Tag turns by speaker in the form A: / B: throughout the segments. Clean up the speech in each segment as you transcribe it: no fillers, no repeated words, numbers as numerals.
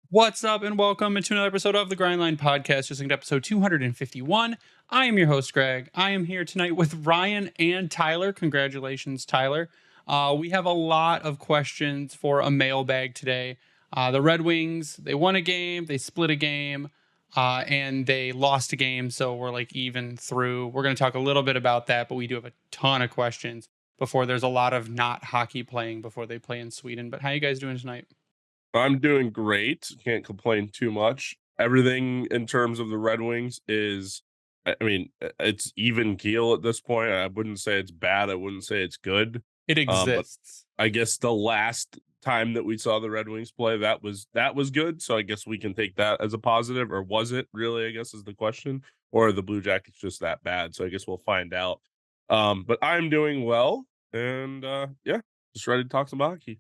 A: What's up, and welcome to another episode of the Grindline Podcast, just like episode 251. I am your host, Greg. I am here tonight with Ryan and Tyler. Congratulations, Tyler. We have a lot of questions for a mailbag today. The Red Wings, they won a game, they split a game, and they lost a game, so we're like even through. We're going to talk a little bit about that, but we do have a ton of questions before there's a lot of not hockey playing before they play in Sweden. But how you guys doing tonight?
B: I'm doing great. Can't complain too much. Everything in terms of the Red Wings is, it's even keel at this point. I wouldn't say it's bad. I wouldn't say it's good.
A: It
B: But
A: exists.
B: I guess the last time that we saw the Red Wings play, that was good. So I guess we can take that as a positive. Or was it really? I guess is the question. Or are the Blue Jackets just that bad? So I guess we'll find out. But I'm doing well, and yeah, just ready to talk some hockey.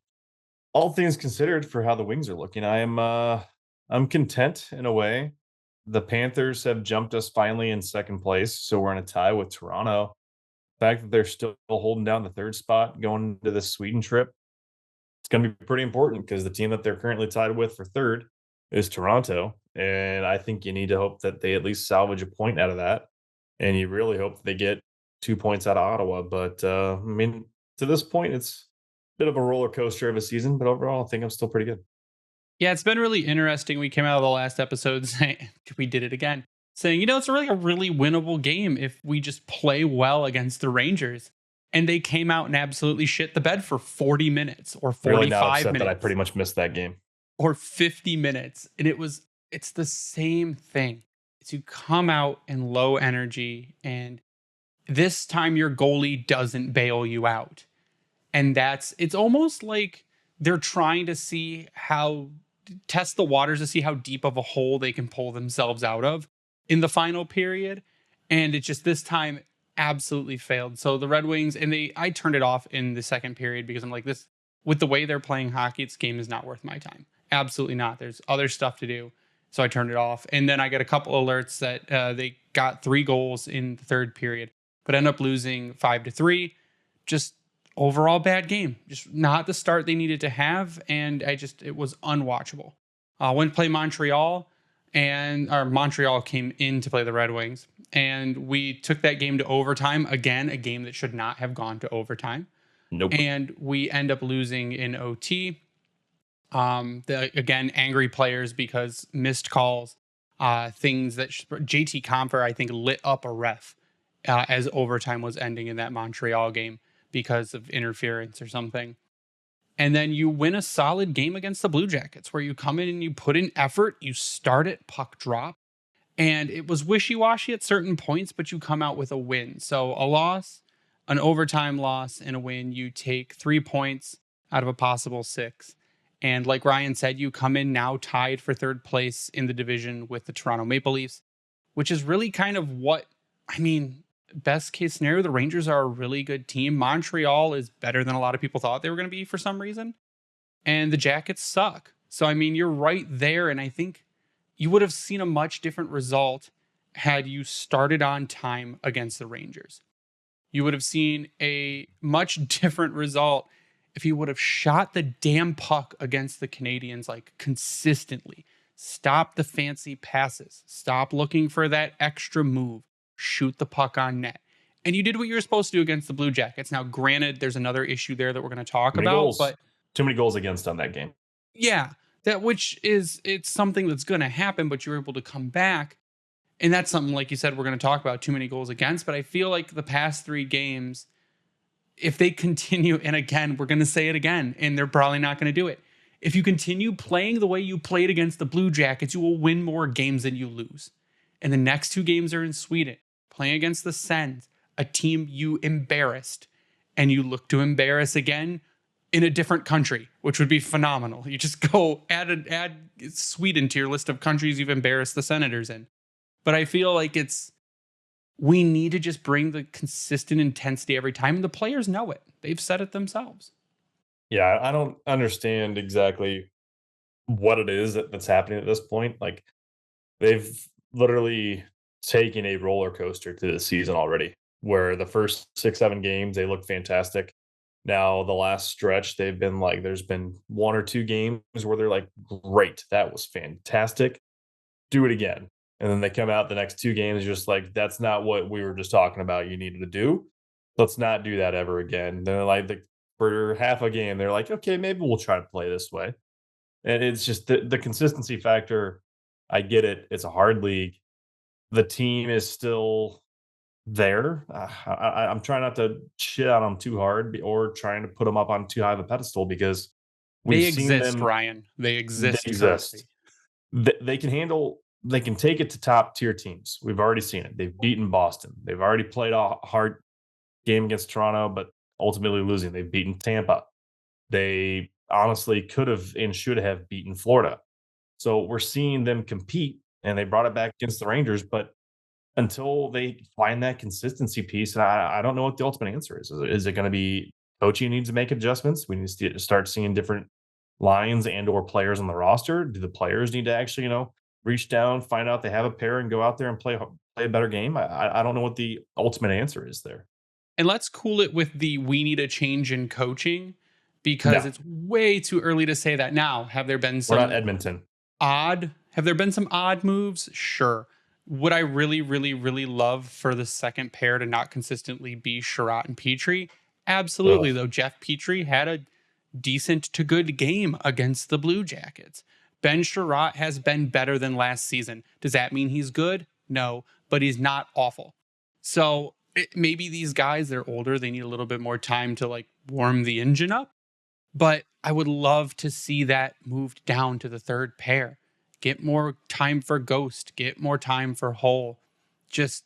C: All things considered for how the Wings are looking, I'm content in a way. The Panthers have jumped us finally in second place, so we're in a tie with Toronto. The fact that they're still holding down the third spot going into the Sweden trip, it's going to be pretty important because the team that they're currently tied with for third is Toronto, and I think you need to hope that they at least salvage a point out of that, and you really hope that they get 2 points out of Ottawa. But to this point, it's a bit of a roller coaster of a season, but overall, I think I'm still pretty good.
A: Yeah, it's been really interesting. We came out of the last episode saying we did it again, saying, it's really a really winnable game if we just play well against the Rangers. And they came out and absolutely shit the bed for 40 minutes or
C: Really not
A: 45
C: upset that I
A: minutes
C: pretty much missed that game.
A: or 50 minutes. And it's the same thing. It's you come out in low energy, and this time your goalie doesn't bail you out. And it's almost like they're trying to test the waters to see how deep of a hole they can pull themselves out of in the final period. And it just this time absolutely failed. So the Red Wings, I turned it off in the second period because I'm like, this, with the way they're playing hockey, this game is not worth my time. Absolutely not. There's other stuff to do. So I turned it off. And then I got a couple alerts that they got 3 goals in the third period, but end up losing 5-3. Just overall bad game. Just not the start they needed to have, and it was unwatchable. Went to play Montreal, and Montreal came in to play the Red Wings, and we took that game to overtime. Again, a game that should not have gone to overtime.
C: Nope.
A: And we end up losing in OT. Again, angry players because missed calls, things that JT Compher, I think, lit up a ref as overtime was ending in that Montreal game because of interference or something. And then you win a solid game against the Blue Jackets where you come in and you put in effort, you start it, puck drop. And it was wishy-washy at certain points, but you come out with a win. So a loss, an overtime loss, and a win. You take 3 points out of a possible 6. And like Ryan said, you come in now tied for third place in the division with the Toronto Maple Leafs, which is really kind of best case scenario, the Rangers are a really good team. Montreal is better than a lot of people thought they were going to be for some reason. And the Jackets suck. So, you're right there. And I think you would have seen a much different result had you started on time against the Rangers. You would have seen a much different result if you would have shot the damn puck against the Canadiens like consistently. Stop the fancy passes. Stop looking for that extra move. Shoot the puck on net. And you did what you were supposed to do against the Blue Jackets. Now, granted, there's another issue there that we're going to talk
C: Too many
A: about,
C: goals.
A: but
C: Too many goals against on that game.
A: yeah, it's something that's going to happen, but you're able to come back. And that's something, like you said, we're going to talk about, too many goals against. But I feel like the past 3 games, if they continue, and again, we're going to say it again, and they're probably not going to do it. If you continue playing the way you played against the Blue Jackets, you will win more games than you lose. And the next 2 games are in Sweden, playing against the Sens, a team you embarrassed, and you look to embarrass again in a different country, which would be phenomenal. You just go add Sweden to your list of countries you've embarrassed the Senators in. But I feel like we need to just bring the consistent intensity every time. And the players know it. They've said it themselves.
C: Yeah, I don't understand exactly what it is that's happening at this point. Like, they've literally taken a roller coaster to the season already, where the first 6, 7 games, they look fantastic. Now, the last stretch, they've been like, there's been 1 or 2 games where they're like, great, that was fantastic. Do it again. And then they come out the next 2 games, just like, that's not what we were just talking about. You needed to do. Let's not do that ever again. They're like, for half a game, they're like, okay, maybe we'll try to play this way. And it's just the consistency factor. I get it. It's a hard league. The team is still there. I'm trying not to shit on them too hard or trying to put them up on too high of a pedestal because
A: They
C: we've seen
A: exist,
C: them.
A: Ryan. They
C: They
A: exist
C: exist.
A: currently.
C: They can handle. They can take it to top tier teams. We've already seen it. They've beaten Boston. They've already played a hard game against Toronto, but ultimately losing. They've beaten Tampa. They honestly could have and should have beaten Florida. So we're seeing them compete, and they brought it back against the Rangers. But until they find that consistency piece, and I don't know what the ultimate answer is. Is it going to be coaching needs to make adjustments? We need to start seeing different lines and or players on the roster. Do the players need to actually, reach down, find out they have a pair, and go out there and play a better game? I don't know what the ultimate answer is there.
A: And let's cool it with we need a change in coaching because
C: No.
A: it's way too early to say that now. Have there been
C: We're not
A: some
C: Edmonton.
A: odd moves? Sure. Would I really, really, really love for the second pair to not consistently be Sherratt and Petry? Absolutely,
C: Ugh.
A: though. Jeff Petry had a decent to good game against the Blue Jackets. Ben Sherratt has been better than last season. Does that mean he's good? No, but he's not awful. So maybe these guys, they're older. They need a little bit more time to like warm the engine up. But I would love to see that moved down to the third pair. Get more time for Ghost. Get more time for Hull. Just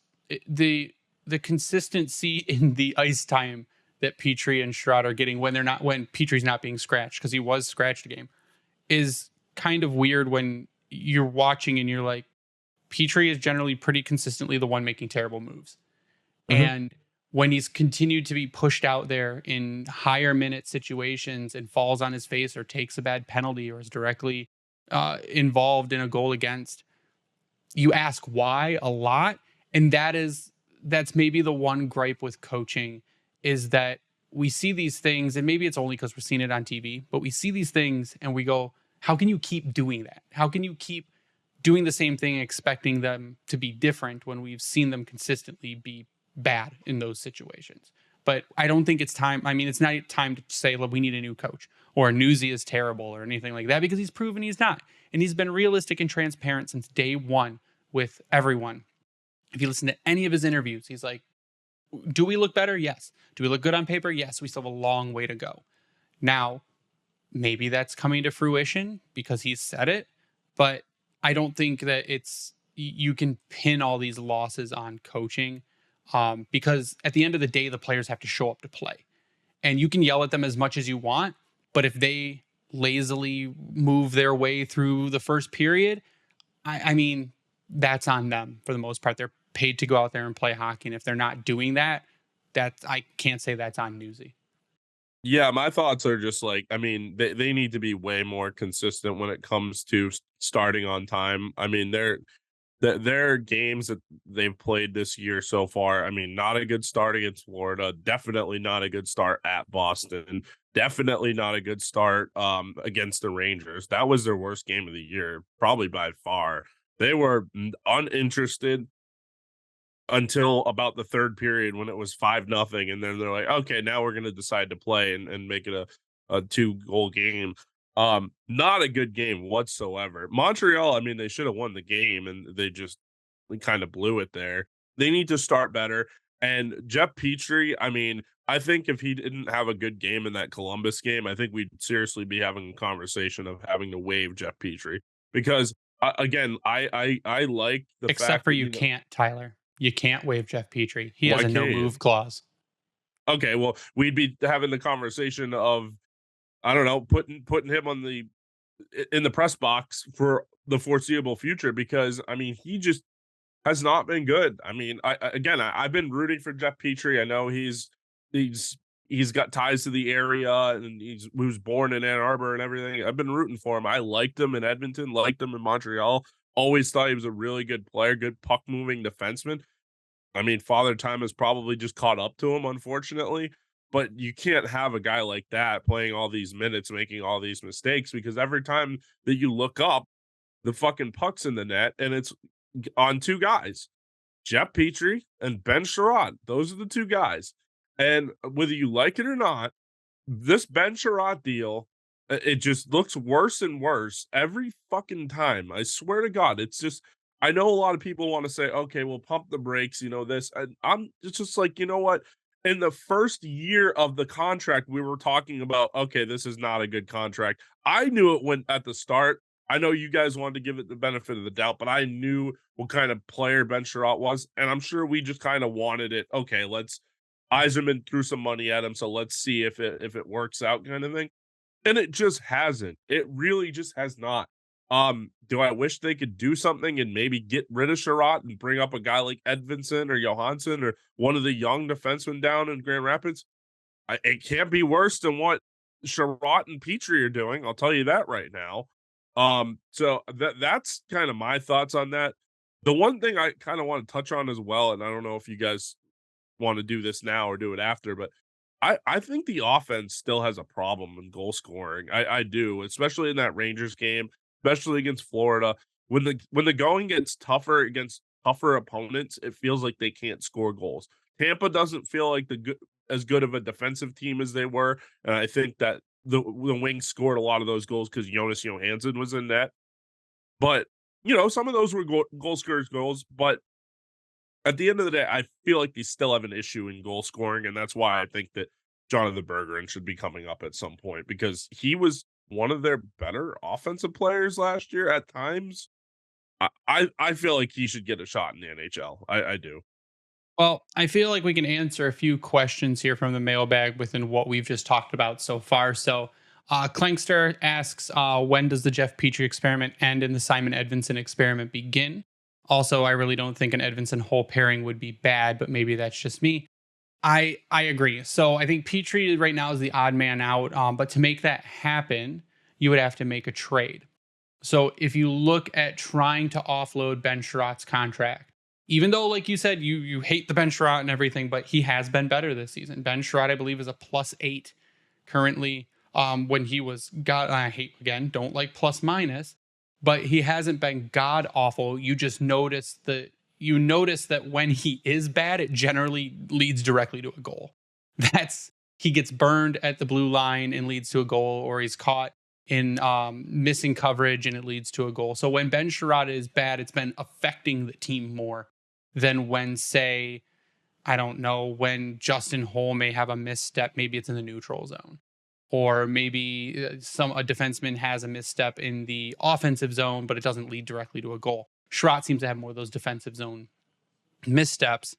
A: the consistency in the ice time that Petry and Sherratt are getting when Petry's not being scratched, because he was scratched a game, is kind of weird when you're watching and you're like, Petry is generally pretty consistently the one making terrible moves.
C: Mm-hmm.
A: And when he's continued to be pushed out there in higher minute situations and falls on his face or takes a bad penalty or is directly involved in a goal against, you ask why a lot. And that's maybe the one gripe with coaching, is that we see these things, and maybe it's only because we're seeing it on TV, but we see these things and we go, how can you keep doing that? How can you keep doing the same thing and expecting them to be different when we've seen them consistently be bad in those situations? But I don't think it's time. I mean, it's not time to say, look, we need a new coach or Newsy is terrible or anything like that, because he's proven he's not. And he's been realistic and transparent since day one with everyone. If you listen to any of his interviews, he's like, do we look better? Yes. Do we look good on paper? Yes. We still have a long way to go. Now, maybe that's coming to fruition because he's said it, but I don't think that you can pin all these losses on coaching, because at the end of the day, the players have to show up to play. And you can yell at them as much as you want, but if they lazily move their way through the first period, I mean, that's on them for the most part. They're paid to go out there and play hockey. And if they're not doing that, I can't say that's on Newsy.
B: Yeah, my thoughts are just like, I mean, they need to be way more consistent when it comes to starting on time. I mean, their games that they've played this year so far, I mean, not a good start against Florida, definitely not a good start at Boston, definitely not a good start against the Rangers. That was their worst game of the year, probably by far. They were uninterested until about the third period when it was 5-0, and then they're like, okay, now we're going to decide to play and make it a 2-goal game. Not a good game whatsoever. Montreal, I mean, they should have won the game, and they kind of blew it there. They need to start better. And Jeff Petry, I mean, I think if he didn't have a good game in that Columbus game, I think we'd seriously be having a conversation of having to waive Jeff Petry, because again, I like the
A: Except
B: fact
A: for
B: that,
A: you can't, Tyler. You can't waive Jeff Petry. He has
B: Why
A: a no
B: can't you?
A: move clause.
B: Okay, well, we'd be having the conversation of, I don't know, putting him in the press box for the foreseeable future, because I mean, he just has not been good. I mean, I've been rooting for Jeff Petry. I know he's got ties to the area, and he was born in Ann Arbor and everything. I've been rooting for him. I liked him in Edmonton, liked him in Montreal. Always thought he was a really good player, good puck moving defenseman. I mean, Father Time has probably just caught up to him, unfortunately. But you can't have a guy like that playing all these minutes, making all these mistakes, because every time that you look up, the fucking puck's in the net, and it's on two guys, Jeff Petry and Ben Sherratt. Those are the two guys. And whether you like it or not, this Ben Sherratt deal, it just looks worse and worse every fucking time. I swear to God, it's just, I know a lot of people want to say, okay, we'll pump the brakes, this. And it's just like, you know what? In the first year of the contract, we were talking about, okay, this is not a good contract. I knew it when at the start. I know you guys wanted to give it the benefit of the doubt, but I knew what kind of player Ben Sherratt was, and I'm sure we just kind of wanted it. Okay, let's Eiserman threw some money at him, so let's see if it works out, kind of thing. And it just hasn't. It really just has not. Do I wish they could do something and maybe get rid of Sherratt and bring up a guy like Edvinsson or Johansson or one of the young defensemen down in Grand Rapids? It can't be worse than what Sherratt and Petry are doing. I'll tell you that right now. So that's kind of my thoughts on that. The one thing I kind of want to touch on as well, and I don't know if you guys want to do this now or do it after, but I think the offense still has a problem in goal scoring. I do, especially in that Rangers game, especially against Florida. When the going gets tougher against tougher opponents, it feels like they can't score goals. Tampa doesn't feel like as good of a defensive team as they were, and I think that the Wings scored a lot of those goals because Jonas Johansson was in net. But some of those were goal scorers goals, but at the end of the day, I feel like they still have an issue in goal scoring, and that's why I think that Jonathan Bergeron should be coming up at some point, because he was one of their better offensive players last year at times. I feel like he should get a shot in the NHL. I do.
A: Well, I feel like we can answer a few questions here from the mailbag within what we've just talked about so far. So Clankster asks, when does the Jeff Petry experiment end and the Simon Edvinsson experiment begin? Also, I really don't think an Edvinsson whole pairing would be bad, but maybe that's just me. I agree. So I think Petry right now is the odd man out, but to make that happen, you would have to make a trade. So if you look at trying to offload Ben Sherratt's contract, even though, like you said, you hate the Ben Sherratt and everything, but he has been better this season. Ben Sherratt, I believe, is a +8 currently. When he was I hate, again, don't like plus minus, but he hasn't been god awful. You just notice that when he is bad, it generally leads directly to a goal. He gets burned at the blue line and leads to a goal, or he's caught in missing coverage and it leads to a goal. So when Ben Sherratt is bad, it's been affecting the team more than when, say, I don't know, when Justin Holl may have a misstep, maybe it's in the neutral zone. Or maybe a defenseman has a misstep in the offensive zone, but it doesn't lead directly to a goal. Sherratt seems to have more of those defensive zone missteps.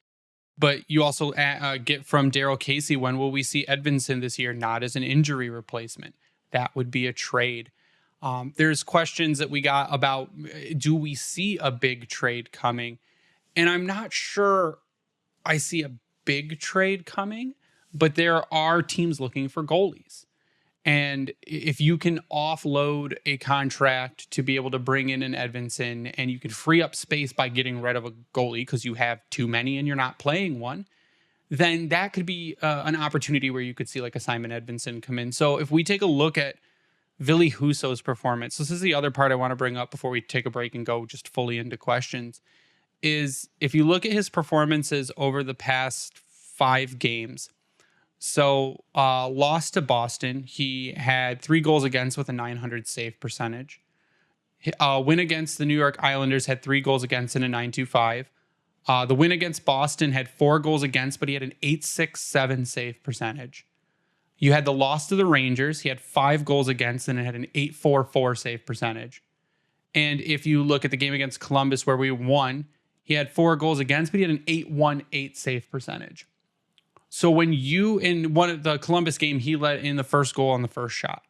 A: But you also get from Daryl Casey, when will we see Edvinsson this year? Not as an injury replacement. That would be a trade. There's questions that we got about, do we see a big trade coming? And I'm not sure I see a big trade coming, but there are teams looking for goalies. And if you can offload a contract to be able to bring in an Edvinsson, and you can free up space by getting rid of a goalie because you have too many and you're not playing one, then that could be an opportunity where you could see like a Simon Edvinsson come in. So if we take a look at Ville Husso's performance, this is the other part I want to bring up before we take a break and go just fully into questions, is if you look at his performances over the past 5 games. So lost to Boston, he had 3 goals against with a .900 save percentage. Win against the New York Islanders had 3 goals against and a .925. The win against Boston had 4 goals against, but he had an .867 save percentage. You had the loss to the Rangers. He had 5 goals against and it had an .844 save percentage. And if you look at the game against Columbus where we won, he had 4 goals against, but he had an .818 save percentage. So when in one of the Columbus game, he let in the first goal on the first shot.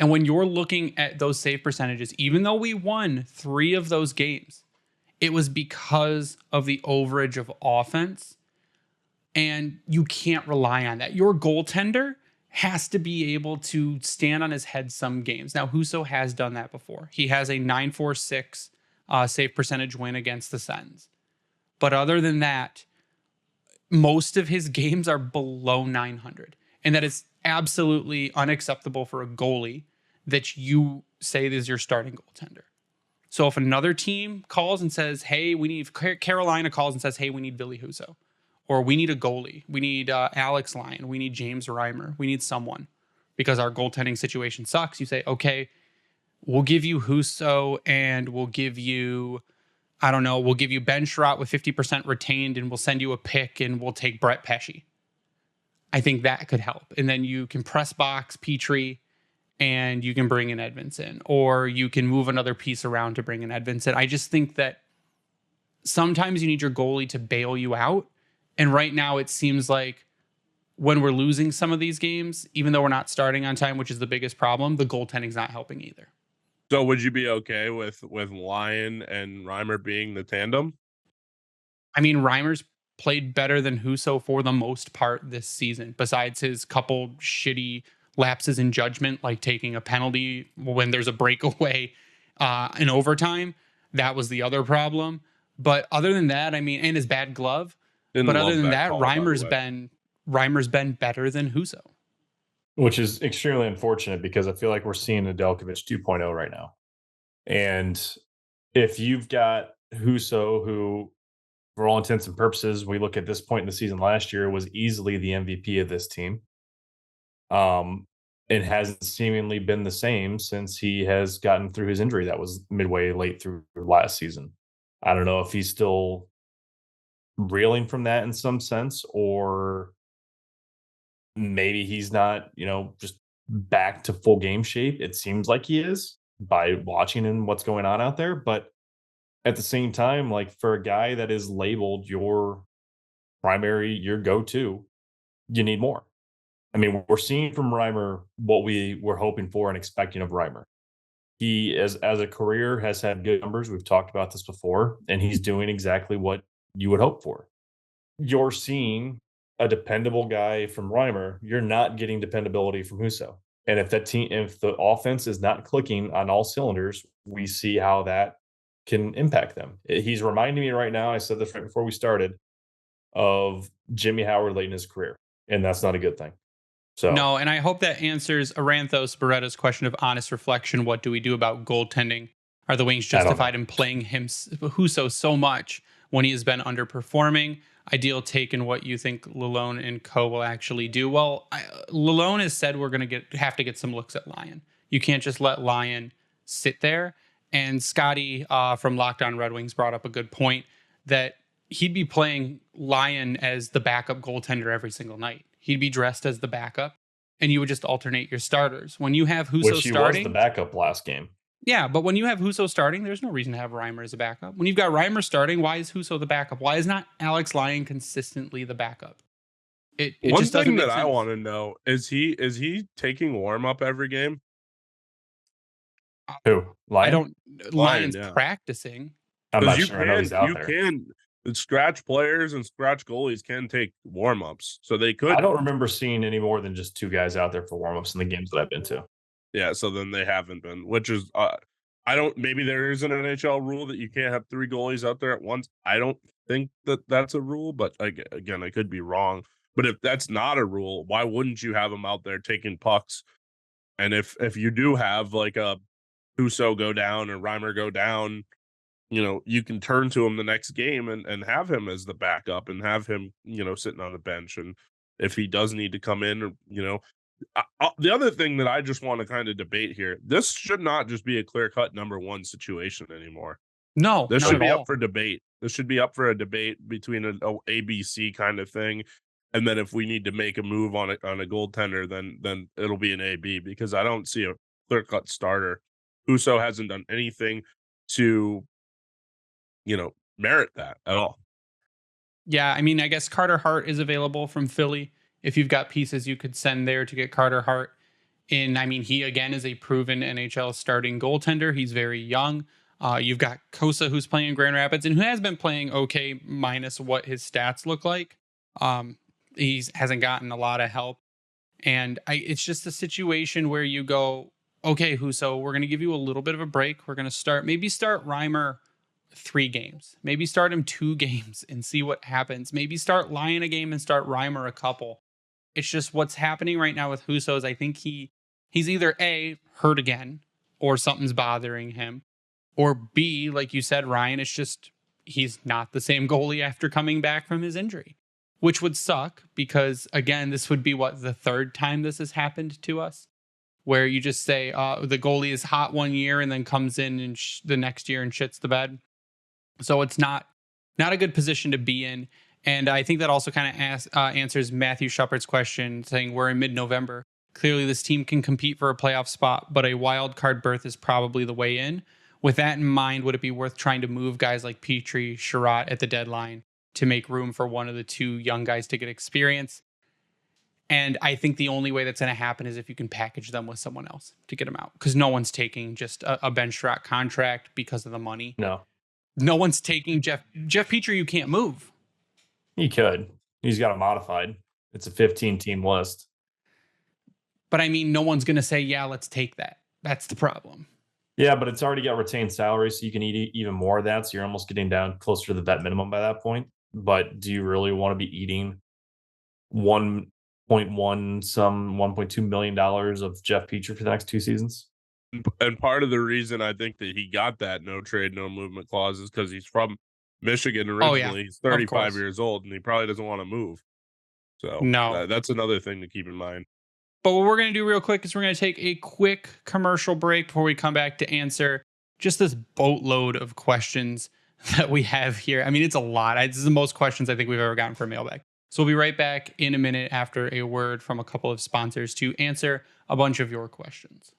A: And when you're looking at those save percentages, even though we won 3 of those games, it was because of the overage of offense. And you can't rely on that. Your goaltender has to be able to stand on his head some games. Now, Husso has done that before. He has a .946 save percentage win against the Sens. But other than that, most of his games are below 900. And that is absolutely unacceptable for a goalie that you say is your starting goaltender. So if another team calls and says, hey, we need, Carolina calls and says, hey, we need Billy Husso, or we need a goalie, we need Alex Lyon, we need James Reimer, we need someone because our goaltending situation sucks. You say, okay, we'll give you Husso and we'll give you, I don't know, we'll give you Ben Sherratt with 50% retained and we'll send you a pick and we'll take Brett Pesce. I think that could help. And then you can press box Petry and you can bring in Edvinsson, or you can move another piece around to bring in Edvinsson. I just think that sometimes you need your goalie to bail you out. And right now it seems like when we're losing some of these games, even though we're not starting on time, which is the biggest problem, the goaltending's not helping either.
B: So would you be okay with Lyon and Reimer being the tandem?
A: I mean, Reimer's played better than Husso for the most part this season, besides his couple shitty lapses in judgment, like taking a penalty when there's a breakaway in overtime. That was the other problem. But other than that, I mean, and his bad glove. But other than that, Reimer's been better than Husso.
C: Which is extremely unfortunate because I feel like we're seeing Nedeljkovic 2.0 right now. And if you've got Husso, who, for all intents and purposes, we look at this point in the season last year, was easily the MVP of this team. It hasn't seemingly been the same since he has gotten through his injury that was midway late through last season. I don't know if he's still reeling from that in some sense, or maybe he's not, just back to full game shape. It seems like he is by watching and what's going on out there. But at the same time, like, for a guy that is labeled your primary, your go-to, you need more. I mean, we're seeing from Reimer what we were hoping for and expecting of Reimer. He, as a career, has had good numbers. We've talked about this before, and he's doing exactly what you would hope for. You're seeing a dependable guy from Reimer. You're not getting dependability from Husso. And if the offense is not clicking on all cylinders, we see how that can impact them. He's reminding me right now, I said this right before we started, of Jimmy Howard late in his career, and that's not a good thing. So
A: no, and I hope that answers Aranthos Beretta's question of honest reflection. What do we do about goaltending? Are the Wings justified in playing Husso so much when he has been underperforming? Ideal take in what you think Lalone and co will actually do. Well, Lalone has said we're going to have to get some looks at Lyon. You can't just let Lyon sit there. And Scotty from Locked On Red Wings brought up a good point that he'd be playing Lyon as the backup goaltender every single night. He'd be dressed as the backup, and you would just alternate your starters. When you have Husso
C: which he
A: starting,
C: was the backup last game.
A: Yeah, but when you have Husso starting, there's no reason to have Reimer as a backup. When you've got Reimer starting, why is Husso the backup? Why is not Alex Lyon consistently the backup? It
B: One
A: just doesn't
B: thing
A: make
B: that
A: sense.
B: I want to know is he taking warm up every game?
C: Who? Lyon?
A: Lyon's
B: yeah.
A: practicing.
C: I'm not sure. I know he's out there.
B: Scratch players and scratch goalies can take warm ups, so they could.
C: I don't remember seeing any more than just two guys out there for warm ups in the games that I've been to.
B: Yeah, so then they haven't been, which is maybe there is an NHL rule that you can't have three goalies out there at once. I don't think that's a rule, but again, I could be wrong. But if that's not a rule, why wouldn't you have them out there taking pucks? And if you do have like a Husso go down and Reimer go down, you can turn to him the next game and have him as the backup and have him, sitting on the bench. And if he does need to come in, the other thing that I just want to kind of debate here, this should not just be a clear-cut number one situation anymore.
A: No,
B: this
A: not
B: should be
A: at all.
B: up for debate. This should be up for a debate between an ABC kind of thing. And then if we need to make a move on a goaltender, then it'll be an AB, because I don't see a clear-cut starter. Husso hasn't done anything to merit that at all.
A: Yeah, I mean, I guess Carter Hart is available from Philly. If you've got pieces you could send there to get Carter Hart in. I mean, he again is a proven NHL starting goaltender. He's very young. You've got Kosa, who's playing in Grand Rapids and who has been playing okay minus what his stats look like. He hasn't gotten a lot of help. And it's just a situation where you go, okay, Husso, we're going to give you a little bit of a break. We're going to start Reimer 3 games. Maybe start him 2 games and see what happens. Maybe start Lyon a game and start Reimer a couple. It's just what's happening right now with Husso is I think he's either A, hurt again, or something's bothering him, or B, like you said, Ryan, it's just he's not the same goalie after coming back from his injury, which would suck because, again, this would be the 3rd time this has happened to us, where you just say the goalie is hot one year and then comes in and the next year and shits the bed. So it's not a good position to be in. And I think that also kind of answers Matthew Shepard's question, saying we're in mid-November. Clearly, this team can compete for a playoff spot, but a wild card berth is probably the way in. With that in mind, would it be worth trying to move guys like Petry, Sherratt at the deadline to make room for one of the 2 young guys to get experience? And I think the only way that's going to happen is if you can package them with someone else to get them out, because no one's taking just a Ben Sherratt contract because of the money. No one's taking Jeff Petry. You can't move.
C: He could. He's got it modified. It's a 15-team list.
A: But I mean, no one's going to say, yeah, let's take that. That's the problem.
C: Yeah, but it's already got retained salary, so you can eat even more of that. So you're almost getting down closer to the vet minimum by that point. But do you really want to be eating $1.2 million of Jeff Petry for the next 2 seasons?
B: And part of the reason I think that he got that no trade, no movement clause is because he's from Michigan originally. Oh, yeah. He's 35 years old, and he probably doesn't want to move. So
A: no,
B: that's another thing to keep in mind.
A: But what we're going to do real quick is we're going to take a quick commercial break before we come back to answer just this boatload of questions that we have here. I mean, it's a lot. This is the most questions I think we've ever gotten for Mailbag. So we'll be right back in a minute after a word from a couple of sponsors to answer a bunch of your questions.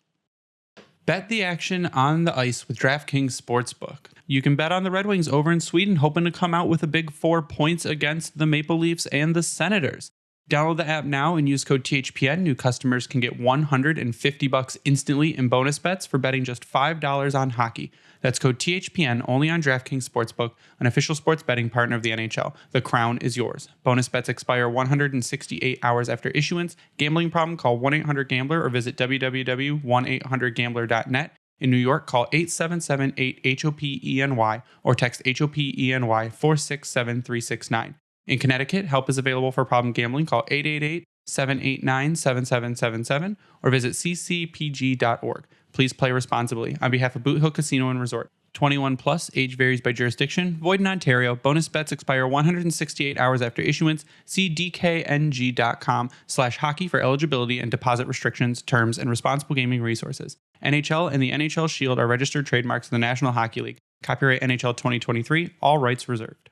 A: Bet the action on the ice with DraftKings Sportsbook. You can bet on the Red Wings over in Sweden, hoping to come out with a big 4 points against the Maple Leafs and the Senators. Download the app now and use code THPN. New customers can get $150 instantly in bonus bets for betting just $5 on hockey. That's code THPN only on DraftKings Sportsbook, an official sports betting partner of the NHL. The crown is yours. Bonus bets expire 168 hours after issuance. Gambling problem? Call 1-800-GAMBLER or visit www.1800gambler.net. In New York, call 877-8-HOPENY or text HOPENY 467-369. In Connecticut, help is available for problem gambling. Call 888-789-7777 or visit ccpg.org. Please play responsibly. On behalf of Boot Hill Casino and Resort. 21 plus, age varies by jurisdiction. Void in Ontario. Bonus bets expire 168 hours after issuance. See dkng.com/hockey for eligibility and deposit restrictions, terms, and responsible gaming resources. NHL and the NHL Shield are registered trademarks of the National Hockey League. Copyright NHL 2023. All rights reserved.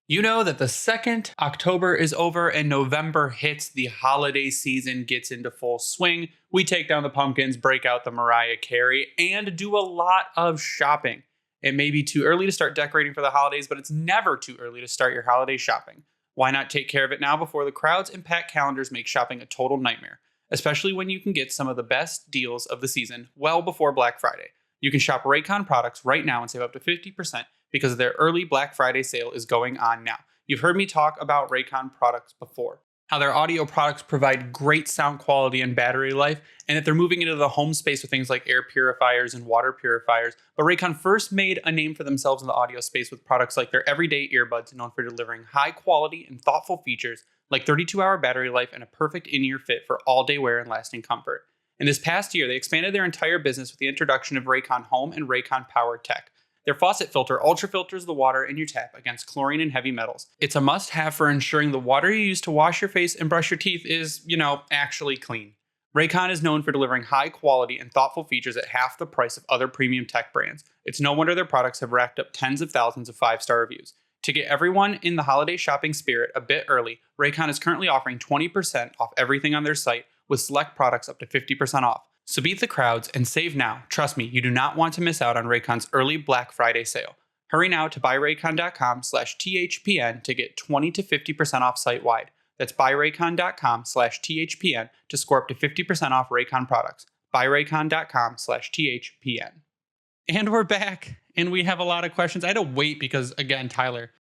A: You know that the second October is over and November hits, the holiday season gets into full swing. We take down the pumpkins, break out the Mariah Carey, and do a lot of shopping. It may be too early to start decorating for the holidays, but it's never too early to start your holiday shopping. Why not take care of it now before the crowds and packed calendars make shopping a total nightmare, especially when you can get some of the best deals of the season well before Black Friday. You can shop Raycon products right now and save up to 50% because their early Black Friday sale is going on now. You've heard me talk about Raycon products before, how their audio products provide great sound quality and battery life, and that they're moving into the home space with things like air purifiers and water purifiers. But Raycon first made a name for themselves in the audio space with products like their everyday earbuds, known for delivering high quality and thoughtful features like 32-hour battery life and a perfect in-ear fit for all-day wear and lasting comfort. In this past year, they expanded their entire business with the introduction of Raycon Home and Raycon Power Tech. Their faucet filter ultra filters the water in your tap against chlorine and heavy metals. It's a must-have for ensuring the water you use to wash your face and brush your teeth is, actually clean. Raycon is known for delivering high quality and thoughtful features at half the price of other premium tech brands. It's no wonder their products have racked up tens of thousands of 5-star reviews. To get everyone in the holiday shopping spirit a bit early, Raycon is currently offering 20% off everything on their site with select products up to 50% off. So beat the crowds and save now. Trust me, you do not want to miss out on Raycon's early Black Friday sale. Hurry now to buyraycon.com/THPN to get 20 to 50% off site-wide. That's buyraycon.com/THPN to score up to 50% off Raycon products. buyraycon.com/THPN. And we're back, and we have a lot of questions. I had to wait because, again, Tyler,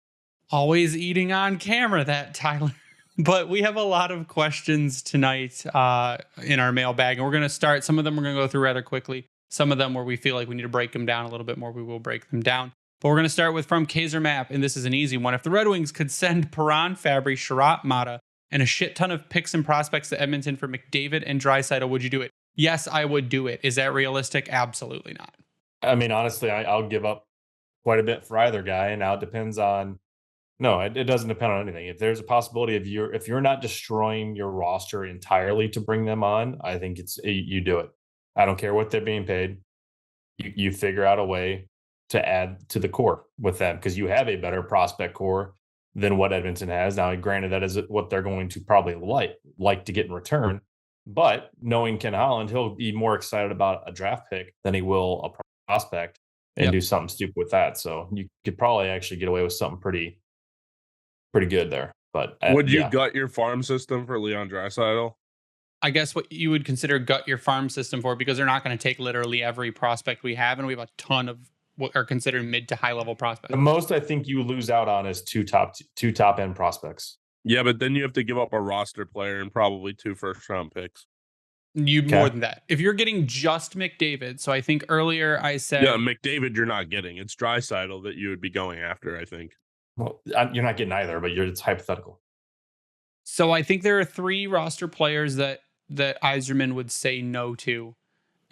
A: always eating on camera, that Tyler. But we have a lot of questions tonight in our mailbag, and we're going to start. Some of them we're going to go through rather quickly. Some of them where we feel like we need to break them down a little bit more, we will break them down. But we're going to start with from Kaiser Map, and this is an easy one. If the Red Wings could send Perron, Fabry, Sherratt, Mata, and a shit ton of picks and prospects to Edmonton for McDavid and Draisaitl, would you do it? Yes, I would do it. Is that realistic? Absolutely not.
C: I mean, honestly, I'll give up quite a bit for either guy. And now it depends on. No, it doesn't depend on anything. If there's a possibility of if you're not destroying your roster entirely to bring them on, I think you do it. I don't care what they're being paid. You figure out a way to add to the core with them because you have a better prospect core than what Edmonton has. Now, granted, that is what they're going to probably like to get in return. But knowing Ken Holland, he'll be more excited about a draft pick than he will a prospect and do something stupid with that. So you could probably actually get away with something pretty good there. But
B: would you gut your farm system for Leon Draisaitl?
A: I guess what you would consider gut your farm system for, because they're not going to take literally every prospect we have, and we have a ton of what are considered mid to high level prospects.
C: The most I think you lose out on is two top end prospects.
B: Yeah, but then you have to give up a roster player and probably 2 first-round picks.
A: More than that. If you're getting just McDavid, so I think earlier I said...
B: Yeah, McDavid you're not getting. It's Draisaitl that you would be going after, I think.
C: Well, you're not getting either, but it's hypothetical.
A: So I think there are 3 roster players that Yzerman would say no to,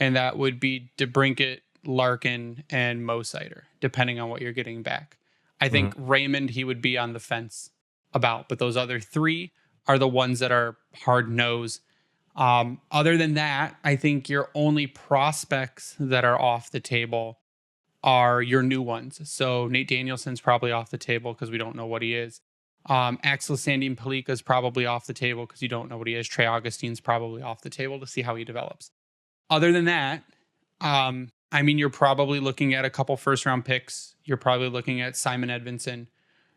A: and that would be DeBrincat, Larkin, and Moritz Seider, depending on what you're getting back. I think Raymond he would be on the fence about, but those other 3 are the ones that are hard nose. Other than that, I think your only prospects that are off the table are your new ones. So Nate Danielson's probably off the table because we don't know what he is. Axel Sandin Pellikka is probably off the table because you don't know what he is. Trey Augustine's probably off the table to see how he develops. Other than that, I mean, you're probably looking at a couple first-round picks. You're probably looking at Simon Edvinsson.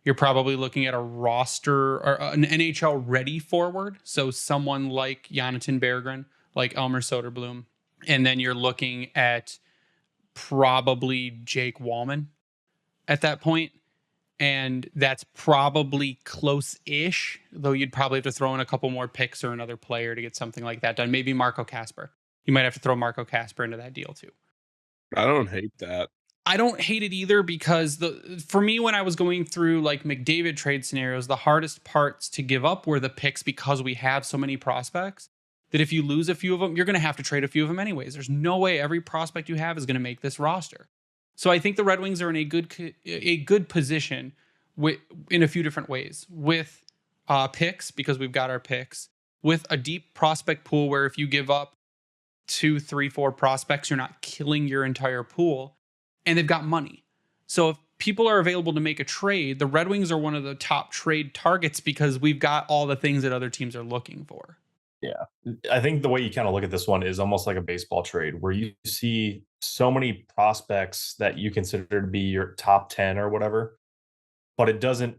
A: You're probably looking at a roster or an NHL-ready forward. So someone like Jonathan Berggren, like Elmer Soderblom. And then you're looking at probably Jake Walman at that point. And that's probably close-ish, though you'd probably have to throw in a couple more picks or another player to get something like that done. Maybe Marco Kasper. You might have to throw Marco Kasper into that deal too.
B: I don't hate that.
A: I don't hate it either because for me, when I was going through like McDavid trade scenarios, the hardest parts to give up were the picks because we have so many prospects that if you lose a few of them, you're going to have to trade a few of them anyways. There's no way every prospect you have is going to make this roster. So I think the Red Wings are in a good position in a few different ways with picks because we've got our picks, with a deep prospect pool where if you give up 2, 3, 4 prospects, you're not killing your entire pool. And they've got money. So if people are available to make a trade, the Red Wings are one of the top trade targets because we've got all the things that other teams are looking for.
C: Yeah. I think the way you kind of look at this one is almost like a baseball trade where you see so many prospects that you consider to be your top 10 or whatever, but it doesn't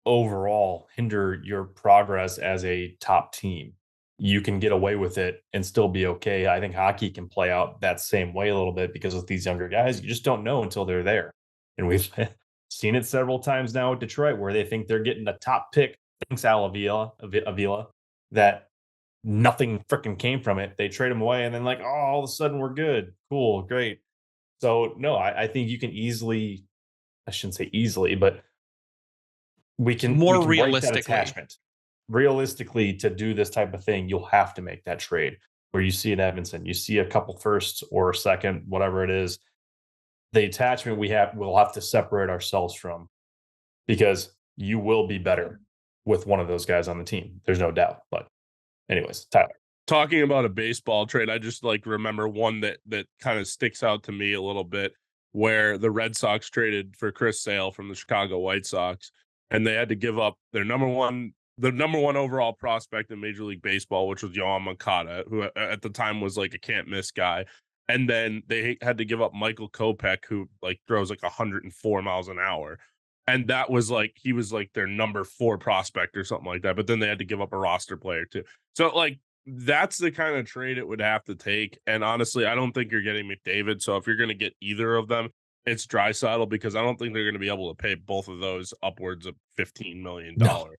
C: overall hinder your progress as a top team. You can get away with it and still be okay. I think hockey can play out that same way a little bit because with these younger guys, you just don't know until they're there. And we've seen it several times now with Detroit where they think they're getting a top pick, thanks Avila, that nothing freaking came from it. They trade him away and then like, oh, all of a sudden we're good. Cool, great. So no, I think you can easily, I shouldn't say easily, but we can
A: more
C: realistically. Realistically, to do this type of thing, you'll have to make that trade where you see an Edvinsson, you see a couple first or second, whatever it is. The attachment we'll have to separate ourselves from because you will be better with one of those guys on the team. There's no doubt. But anyways, Tyler.
B: Talking about a baseball trade, I just like remember one that kind of sticks out to me a little bit where the Red Sox traded for Chris Sale from the Chicago White Sox, and they had to give up their number one overall prospect in Major League Baseball, which was Yoan Moncada, who at the time was like a can't miss guy. And then they had to give up Michael Kopech, who like throws like 104 miles an hour. And that was like, he was like their number 4 prospect or something like that. But then they had to give up a roster player too. So like, that's the kind of trade it would have to take. And honestly, I don't think you're getting McDavid. So if you're going to get either of them, it's Draisaitl because I don't think they're going to be able to pay both of those upwards of $15 million. No.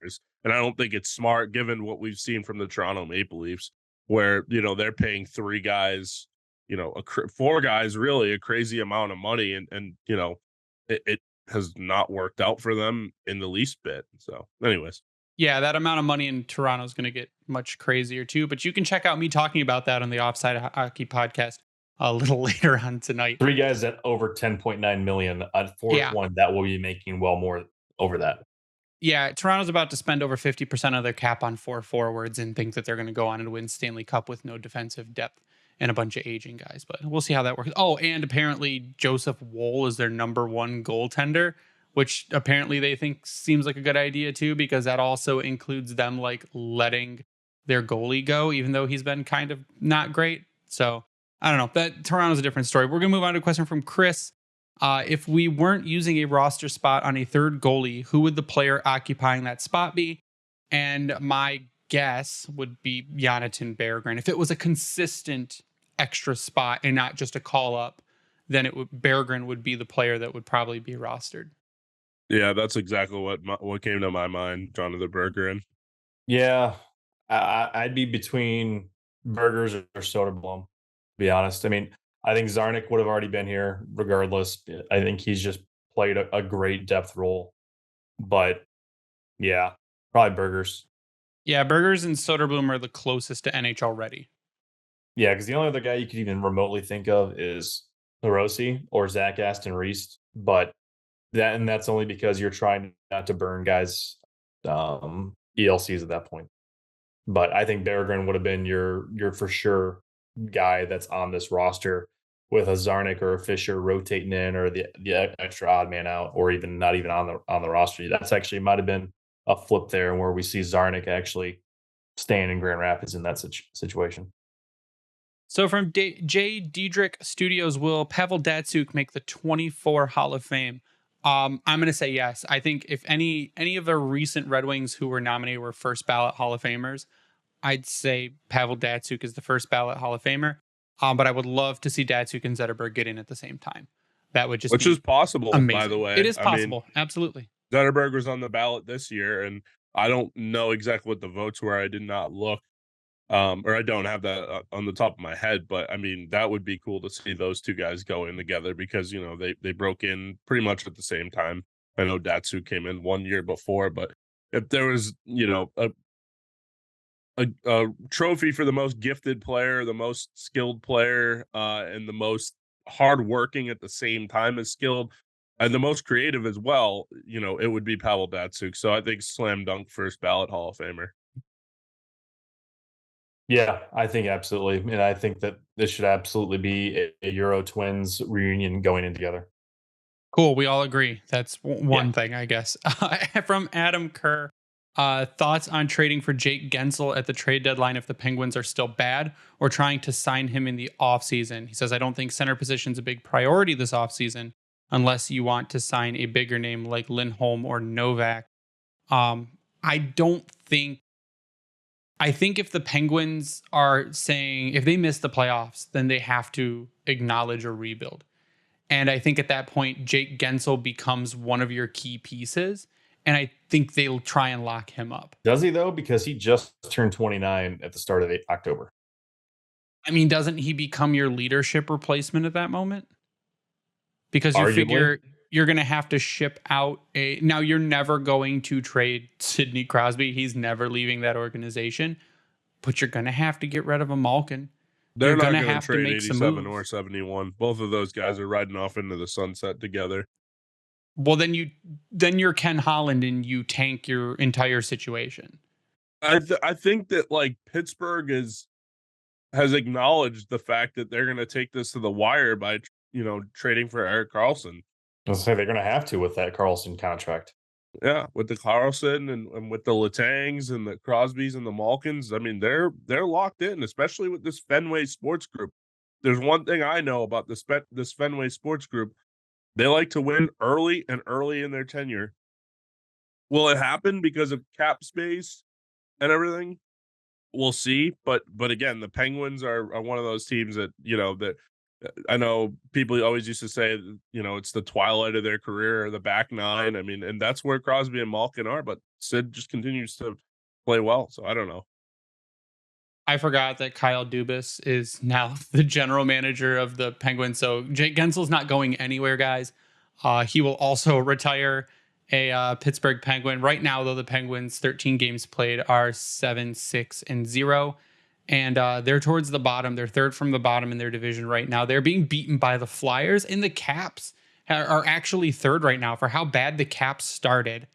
B: And I don't think it's smart given what we've seen from the Toronto Maple Leafs, where, you know, they're paying 3 guys, you know, 4 guys, really a crazy amount of money. And, you know, it has not worked out for them in the least bit. So, anyways.
A: Yeah, that amount of money in Toronto is going to get much crazier too. But you can check out me talking about that on the Offside Hockey podcast a little later on tonight.
C: 3 guys at over 10.9 million. A fourth one that will be making well more over that.
A: Yeah, Toronto's about to spend over 50% of their cap on 4 forwards and think that they're going to go on and win Stanley Cup with no defensive depth and a bunch of aging guys. But we'll see how that works. Oh, and apparently Joseph Woll is their number 1 goaltender, which apparently they think seems like a good idea too, because that also includes them like letting their goalie go, even though he's been kind of not great. So I don't know. That Toronto's a different story. We're going to move on to a question from Chris. If we weren't using a roster spot on a third goalie, who would the player occupying that spot be? And my guess would be Jonathan Berggren. If it was a consistent extra spot and not just a call up, then Berggren would be the player that would probably be rostered.
B: Yeah, that's exactly what came to my mind, Jonathan Berggren.
C: Yeah, I'd be between Burgers or Soderblom, to be honest. I mean, I think Zarnik would have already been here regardless. I think he's just played a great depth role. But yeah, probably Burgers.
A: Yeah, Burgers and Soderblom are the closest to NHL ready.
C: Yeah, because the only other guy you could even remotely think of is LaRossi or Zach Aston Reese. But that's only because you're trying not to burn guys ELCs at that point. But I think Berggren would have been your for sure guy that's on this roster with a Zarnik or a Fisher rotating in, or the extra odd man out, or even not even on the roster. That's actually might have been a flip there, where we see Zarnik actually staying in Grand Rapids in that situation.
A: So from J. Diedrich Studios, will Pavel Datsyuk make the 24 Hall of Fame? I'm going to say yes. I think if any of the recent Red Wings who were nominated were first ballot Hall of Famers, I'd say Pavel Datsyuk is the first ballot Hall of Famer. But I would love to see Datsyuk and Zetterberg get in at the same time. That would just
B: which is possible,
A: amazing.
B: By the way.
A: It is possible. Absolutely.
B: Zetterberg was on the ballot this year, and I don't know exactly what the votes were. I did not look. Or I don't have that on the top of my head, but I mean, that would be cool to see those two guys go in together, because, you know, they broke in pretty much at the same time. I know Datsyuk came in 1 year before, but if there was, you know, a trophy for the most gifted player, the most skilled player, and the most hardworking at the same time as skilled, and the most creative as well, you know, it would be Pavel Datsyuk. So I think slam dunk first ballot Hall of Famer.
C: Yeah, I think absolutely. And I think that this should absolutely be a Euro Twins reunion going in together.
A: Cool. We all agree. That's one thing, I guess. From Adam Kerr, thoughts on trading for Jake Gensel at the trade deadline if the Penguins are still bad, or trying to sign him in the offseason? He says, I don't think center position is a big priority this offseason unless you want to sign a bigger name like Lindholm or Novak. I think if the Penguins are saying, if they miss the playoffs, then they have to acknowledge a rebuild. And I think at that point, Jake Gensel becomes one of your key pieces. And I think they'll try and lock him up.
C: Does he, though? Because he just turned 29 at the start of October.
A: I mean, doesn't he become your leadership replacement at that moment? Because you figure you're going to have to ship out now you're never going to trade Sidney Crosby. He's never leaving that organization, but you're going to have to get rid of a Malkin.
B: They're not going to trade 87 or 71. Both of those guys are riding off into the sunset together.
A: Well, then you're Ken Holland and you tank your entire situation.
B: I think that like Pittsburgh has acknowledged the fact that they're going to take this to the wire by, you know, trading for Erik Karlsson.
C: I'll say they're going to have to with that Karlsson contract.
B: Yeah, with the Karlsson and with the Letangs and the Crosbys and the Malkins. I mean, they're locked in, especially with this Fenway Sports Group. There's one thing I know about this Fenway Sports Group. They like to win early in their tenure. Will it happen because of cap space and everything? We'll see. But again, the Penguins are one of those teams that, you know, that I know people always used to say, you know, it's the twilight of their career or the back nine. I mean, and that's where Crosby and Malkin are, but Sid just continues to play well. So I don't know.
A: I forgot that Kyle Dubas is now the general manager of the Penguins. So Jake Gensel's not going anywhere, guys. He will also retire a Pittsburgh Penguin. Right now, though, the Penguins' 13 games played are 7-6-0. And they're towards the bottom. They're third from the bottom in their division right now. They're being beaten by the Flyers, and the Caps are actually third right now for how bad the Caps started.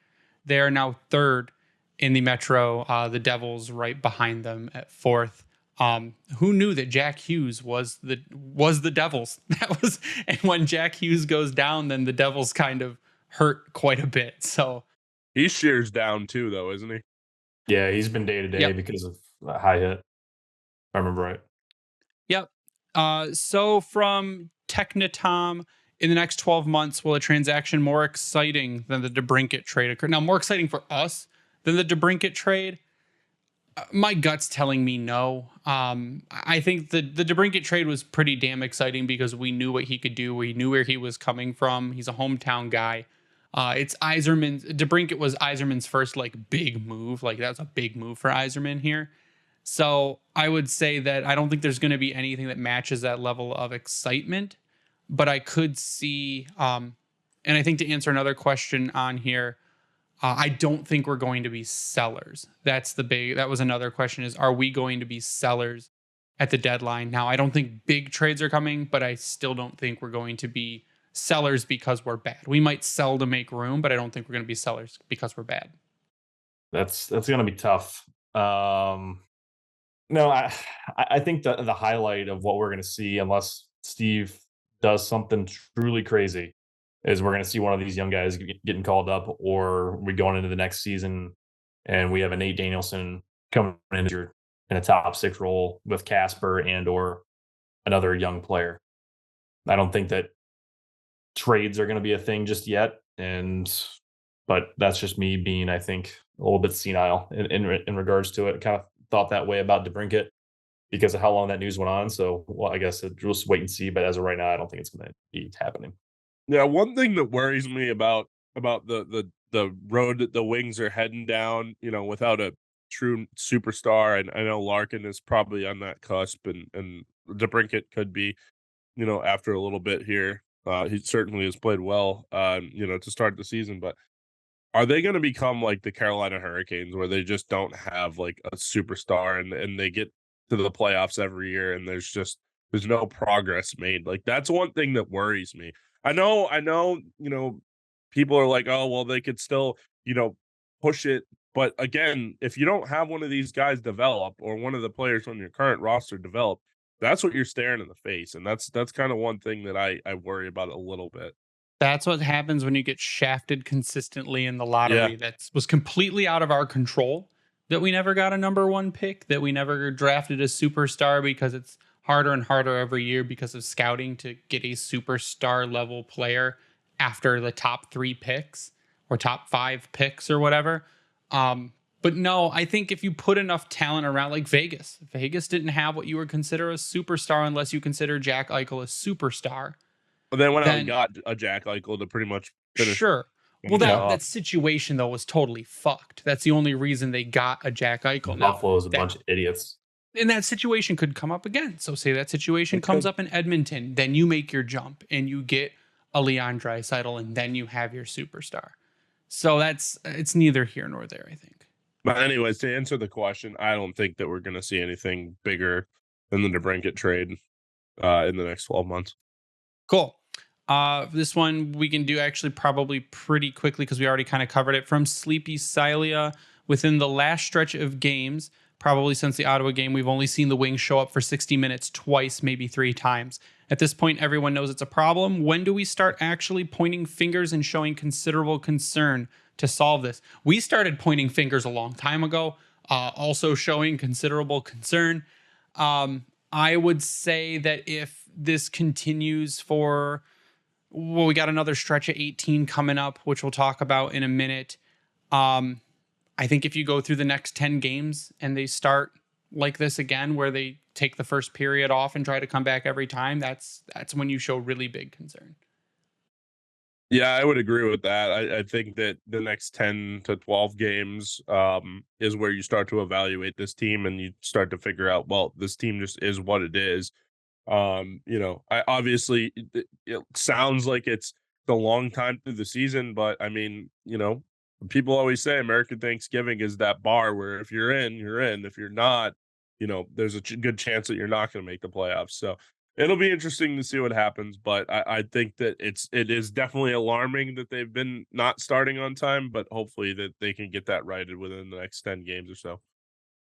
A: They are now third in the Metro. The Devils right behind them at fourth. Who knew that Jack Hughes was the Devils? And when Jack Hughes goes down, then the Devils kind of hurt quite a bit. So
B: he shears down too, though, isn't he?
C: Yeah, he's been day to day because of a high hit. I remember right.
A: Yep. So from Technotom, in the next 12 months, will a transaction more exciting than the DeBrincat trade occur? Now, more exciting for us than the DeBrincat trade? My gut's telling me no. I think the DeBrincat trade was pretty damn exciting because we knew what he could do. We knew where he was coming from. He's a hometown guy. It's Yzerman's. DeBrincat was Yzerman's first big move. That was a big move for Yzerman here. So I would say that I don't think there's going to be anything that matches that level of excitement, but I could see, and I think to answer another question on here, I don't think we're going to be sellers. That was another question is, are we going to be sellers at the deadline? Now, I don't think big trades are coming, but I still don't think we're going to be sellers because we're bad. We might sell to make room, but I don't think we're going to be sellers because we're bad.
C: That's going to be tough. No, I think the highlight of what we're going to see, unless Steve does something truly crazy, is we're going to see one of these young guys getting called up, or we going into the next season and we have a Nate Danielson coming in a top 6 role with Casper and or another young player. I don't think that trades are going to be a thing just yet, but that's just me being, I think, a little bit senile in regards to it. Kind of thought that way about DeBrincat because of how long that news went on. So, well, I guess we'll just wait and see. But as of right now, I don't think it's going to be happening.
B: Yeah, one thing that worries me about the road that the Wings are heading down, without a true superstar, and I know Larkin is probably on that cusp, and DeBrincat could be, after a little bit here. He certainly has played well, to start the season, but are they going to become like the Carolina Hurricanes where they just don't have a superstar and they get to the playoffs every year and there's no progress made? That's one thing that worries me. I know, people are like, oh, well, they could still, push it. But again, if you don't have one of these guys develop or one of the players on your current roster develop, that's what you're staring in the face. And that's kind of one thing that I worry about a little bit.
A: That's what happens when you get shafted consistently in the lottery.
B: Yeah.
A: That was completely out of our control, that we never got a number 1 pick, that we never drafted a superstar because it's harder and harder every year because of scouting to get a superstar level player after the top 3 picks or top 5 picks or whatever. But no, I think if you put enough talent around, like Vegas didn't have what you would consider a superstar unless you consider Jack Eichel a superstar.
B: But then went out and got a Jack Eichel to pretty much finish.
A: Sure. Well, that situation, though, was totally fucked. That's the only reason they got a Jack Eichel.
C: Buffalo's a bunch of idiots.
A: And that situation could come up again. So say that situation comes up in Edmonton, then you make your jump and you get a Leon Draisaitl, and then you have your superstar. So it's neither here nor there, I think.
B: But anyways, to answer the question, I don't think that we're going to see anything bigger than the DeBrincat trade in the next 12 months.
A: Cool. This one we can do actually probably pretty quickly because we already kind of covered it. From Sleepy Silia, within the last stretch of games, probably since the Ottawa game, we've only seen the Wings show up for 60 minutes twice, maybe 3 times. At this point, everyone knows it's a problem. When do we start actually pointing fingers and showing considerable concern to solve this? We started pointing fingers a long time ago, also showing considerable concern. I would say that if this continues for, we got another stretch of 18 coming up, which we'll talk about in a minute. I think if you go through the next 10 games and they start like this again, where they take the first period off and try to come back every time, that's when you show really big concern.
B: Yeah, I would agree with that. I think that the next 10 to 12 games is where you start to evaluate this team and you start to figure out, well, this team just is what it is. I obviously it sounds like it's a long time through the season, but I mean, people always say American Thanksgiving is that bar where if you're in, you're in. If you're not, there's a good chance that you're not going to make the playoffs. So it'll be interesting to see what happens. But I think that it is definitely alarming that they've been not starting on time, but hopefully that they can get that righted within the next 10 games or so.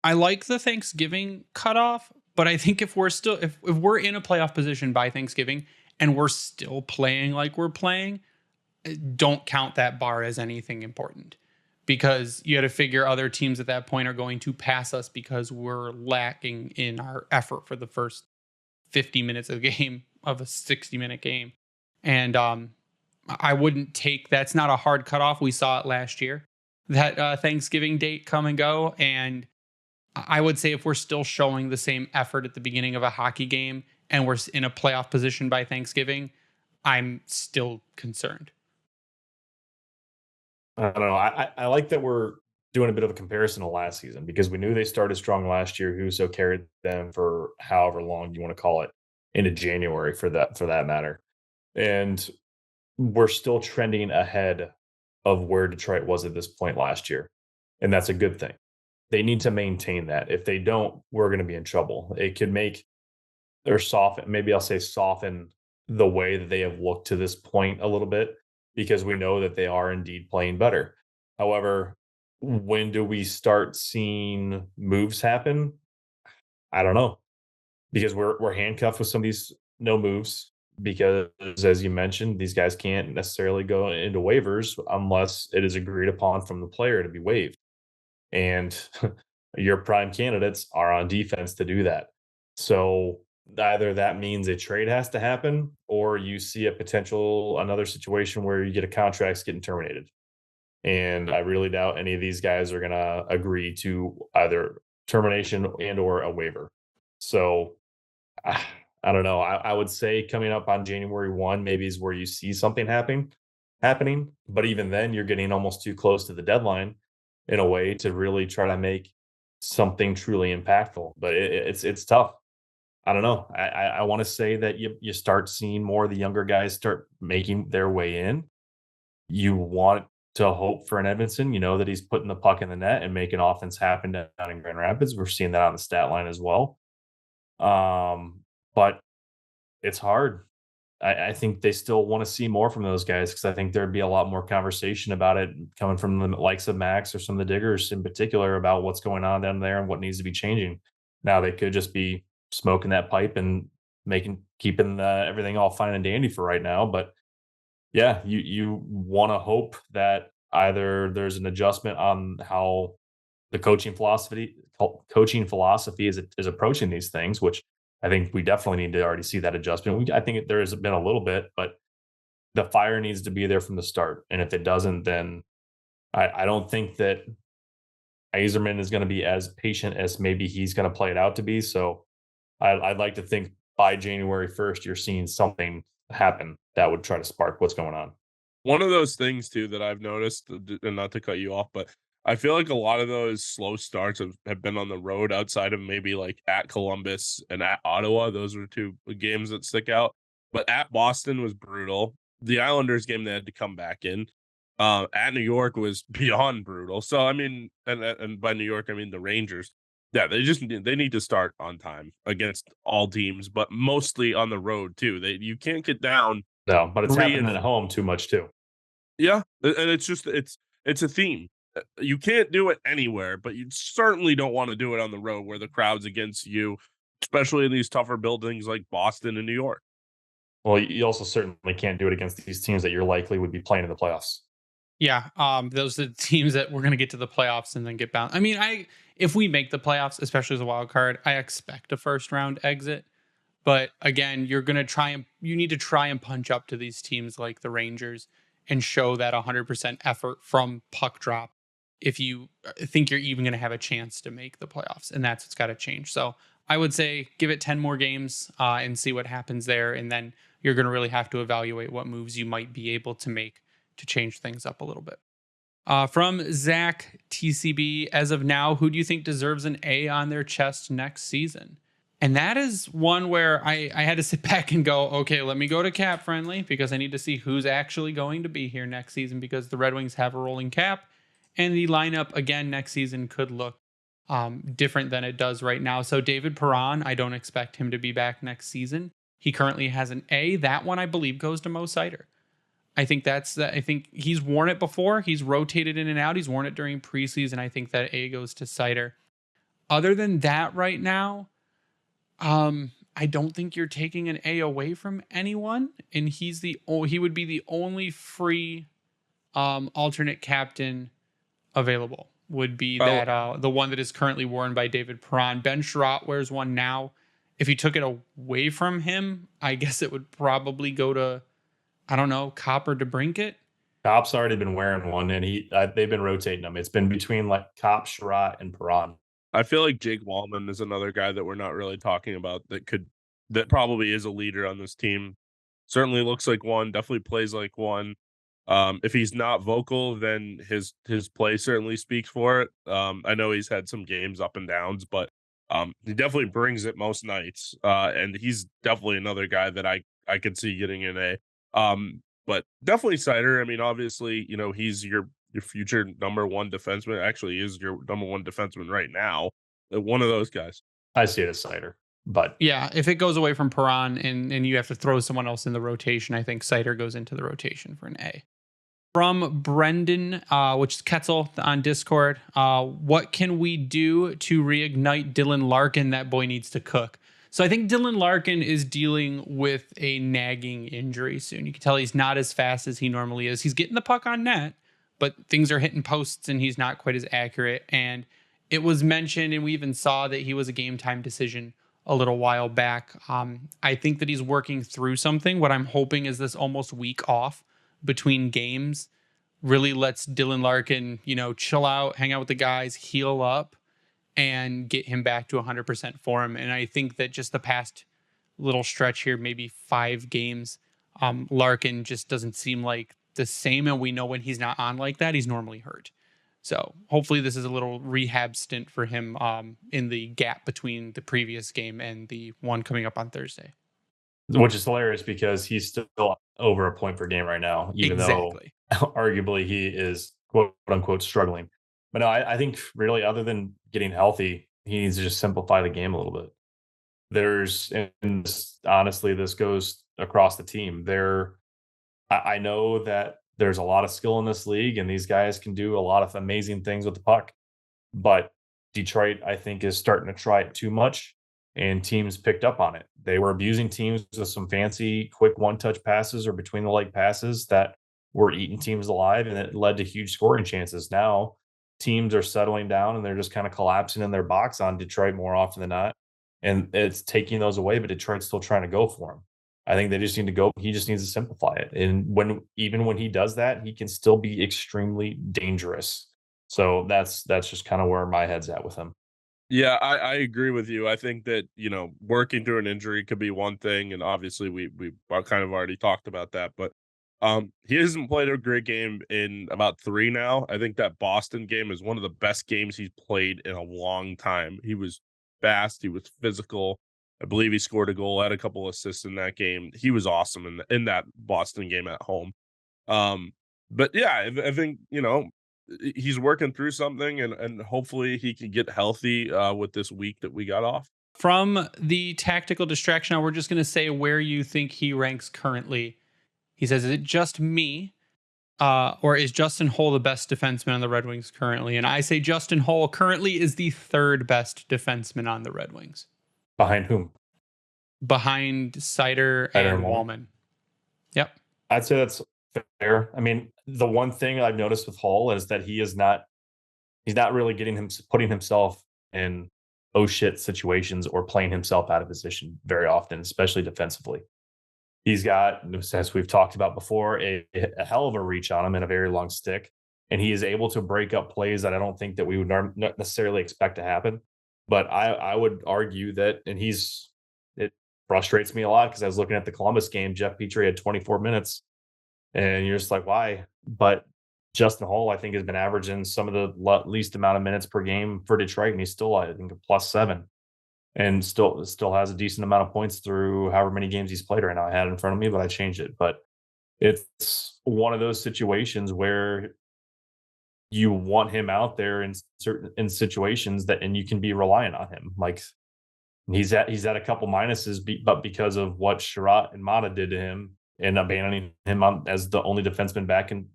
A: I like the Thanksgiving cutoff, but I think if we're still if we're in a playoff position by Thanksgiving and we're still playing like we're playing, don't count that bar as anything important, because you got to figure other teams at that point are going to pass us because we're lacking in our effort for the first 50 minutes of game of a 60-minute game. And I wouldn't take, that's not a hard cutoff. We saw it last year, that Thanksgiving date come and go. And I would say if we're still showing the same effort at the beginning of a hockey game and we're in a playoff position by Thanksgiving, I'm still concerned.
C: I don't know. I like that we're doing a bit of a comparison to last season, because we knew they started strong last year. Huso carried them for however long you want to call it, into January for that matter. And we're still trending ahead of where Detroit was at this point last year. And that's a good thing. They need to maintain that. If they don't, we're going to be in trouble. It could make or soften, maybe I'll say soften the way that they have looked to this point a little bit, because we know that they are indeed playing better. However, when do we start seeing moves happen? I don't know, because we're handcuffed with some of these no moves, because as you mentioned, these guys can't necessarily go into waivers unless it is agreed upon from the player to be waived. And your prime candidates are on defense to do that. So either that means a trade has to happen, or you see another situation where you get a contracts getting terminated. And I really doubt any of these guys are going to agree to either termination and or a waiver. So I don't know. I would say coming up on January 1 maybe is where you see something happening. But even then, you're getting almost too close to the deadline in a way to really try to make something truly impactful. But it's tough. I don't know. I want to say that you start seeing more of the younger guys start making their way in. You want to hope for an Edmondson, that he's putting the puck in the net and making offense happen down in Grand Rapids. We're seeing that on the stat line as well. But it's hard. I think they still want to see more from those guys, because I think there'd be a lot more conversation about it coming from the likes of Max or some of the Diggers in particular about what's going on down there and what needs to be changing. Now they could just be smoking that pipe and keeping everything all fine and dandy for right now. But yeah, you want to hope that either there's an adjustment on how the coaching philosophy is approaching these things, which I think we definitely need to already see that adjustment. I think there has been a little bit, but the fire needs to be there from the start. And if it doesn't, then I don't think that Yzerman is going to be as patient as maybe he's going to play it out to be. So I'd like to think by January 1st, you're seeing something happen that would try to spark what's going on.
B: One of those things too that I've noticed, and not to cut you off, but I feel like a lot of those slow starts have been on the road, outside of maybe like at Columbus and at Ottawa. Those were two games that stick out. But at Boston was brutal. The Islanders game, they had to come back in. At New York was beyond brutal. So, I mean, and by New York, I mean the Rangers. Yeah, they need to start on time against all teams, but mostly on the road too. You can't get down.
C: No, but it's happening at home too much too.
B: Yeah, and it's a theme. You can't do it anywhere, but you certainly don't want to do it on the road where the crowd's against you, especially in these tougher buildings like Boston and New York.
C: Well, you also certainly can't do it against these teams that you're likely would be playing in the playoffs.
A: Yeah, those are the teams that we're going to get to the playoffs and then get bounced. I mean, if we make the playoffs, especially as a wild card, I expect a first round exit. But again, you need to try and punch up to these teams like the Rangers and show that 100% effort from puck drop if you think you're even going to have a chance to make the playoffs. And that's what's got to change. So I would say give it 10 more games and see what happens there. And then you're going to really have to evaluate what moves you might be able to make to change things up a little bit. From Zach TCB, as of now, who do you think deserves an A on their chest next season? And that is one where I had to sit back and go, okay, let me go to cap friendly because I need to see who's actually going to be here next season because the Red Wings have a rolling cap and the lineup again next season could look different than it does right now. So David Perron, I don't expect him to be back next season. He currently has an A. That one I believe goes to Mo Seider. I think he's worn it before. He's rotated in and out. He's worn it during preseason. I think that A goes to Seider. Other than that, right now, I don't think you're taking an A away from anyone, and he would be the only free alternate captain available. Would be that the one that is currently worn by David Perron. Ben Sherratt wears one now. If you took it away from him, I guess it would probably go to, I don't know, Copp or DeBrincat.
C: Copp's already been wearing one, and they've been rotating them. It's been between like Copp, Sherratt, and Perron.
B: I feel like Jake Walman is another guy that we're not really talking about that probably is a leader on this team. Certainly looks like one, definitely plays like one. If he's not vocal, then his play certainly speaks for it. I know he's had some games up and downs, but he definitely brings it most nights. And he's definitely another guy that I could see getting an A. But definitely Seider. I mean, obviously, he's your future number one defenseman. Actually, is your number one defenseman right now. One of those guys.
C: I see it as Seider. But
A: yeah, if it goes away from Perron and you have to throw someone else in the rotation, I think Seider goes into the rotation for an A. From Brendan, which is Ketzel on Discord, what can we do to reignite Dylan Larkin? That boy needs to cook. So I think Dylan Larkin is dealing with a nagging injury soon. You can tell he's not as fast as he normally is. He's getting the puck on net, but things are hitting posts and he's not quite as accurate. And it was mentioned, and we even saw that he was a game time decision a little while back. I think that he's working through something. What I'm hoping is this almost week off between games really lets Dylan Larkin, chill out, hang out with the guys, heal up, and get him back to 100% form. And I think that just the past little stretch here, maybe 5 games, Larkin just doesn't seem like the same. And we know when he's not on like that, he's normally hurt. So hopefully this is a little rehab stint for him in the gap between the previous game and the one coming up on Thursday.
C: Which is hilarious because he's still over a point per game right now, even though arguably he is quote unquote struggling. But no, I think really other than getting healthy, he needs to just simplify the game a little bit. Honestly, this goes across the team. I know that there's a lot of skill in this league and these guys can do a lot of amazing things with the puck. But Detroit, I think, is starting to try it too much, and teams picked up on it. They were abusing teams with some fancy, quick one-touch passes or between-the-leg passes that were eating teams alive, and it led to huge scoring chances. Now, teams are settling down, and they're just kind of collapsing in their box on Detroit more often than not, and it's taking those away, but Detroit's still trying to go for him. I think they just need to go. He just needs to simplify it. And even when he does that, he can still be extremely dangerous. So that's just kind of where my head's at with him.
B: Yeah, I agree with you. I think that, working through an injury could be one thing. And obviously we kind of already talked about that, but he hasn't played a great game in about 3 now. I think that Boston game is one of the best games he's played in a long time. He was fast. He was physical. I believe he scored a goal, had a couple assists in that game. He was awesome in that Boston game at home. But yeah, I think, he's working through something and hopefully he can get healthy with this week that we got off.
A: From the tactical distraction, we're just going to say where you think he ranks currently. He says, is it just me? Or is Justin Holl the best defenseman on the Red Wings currently? And I say Justin Holl currently is the 3rd best defenseman on the Red Wings.
C: Behind whom?
A: Behind Seider and Walman. Yep.
C: I'd say that's fair. I mean, the one thing I've noticed with Holl is that he's not really putting himself in oh shit situations or playing himself out of position very often, especially defensively. He's got, as we've talked about before, a hell of a reach on him and a very long stick. And he is able to break up plays that I don't think that we would not necessarily expect to happen. But I would argue that, and it frustrates me a lot because I was looking at the Columbus game. Jeff Petry had 24 minutes, and you're just like, why? But Justin Holl, I think, has been averaging some of the least amount of minutes per game for Detroit, and he's still, I think, a +7. and still has a decent amount of points through however many games he's played right now. I had it in front of me, but I changed it. But it's one of those situations where you want him out there in situations and you can be reliant on him. Like he's at a couple minuses, but because of what Sherratt and Mata did to him and abandoning him as the only defenseman back in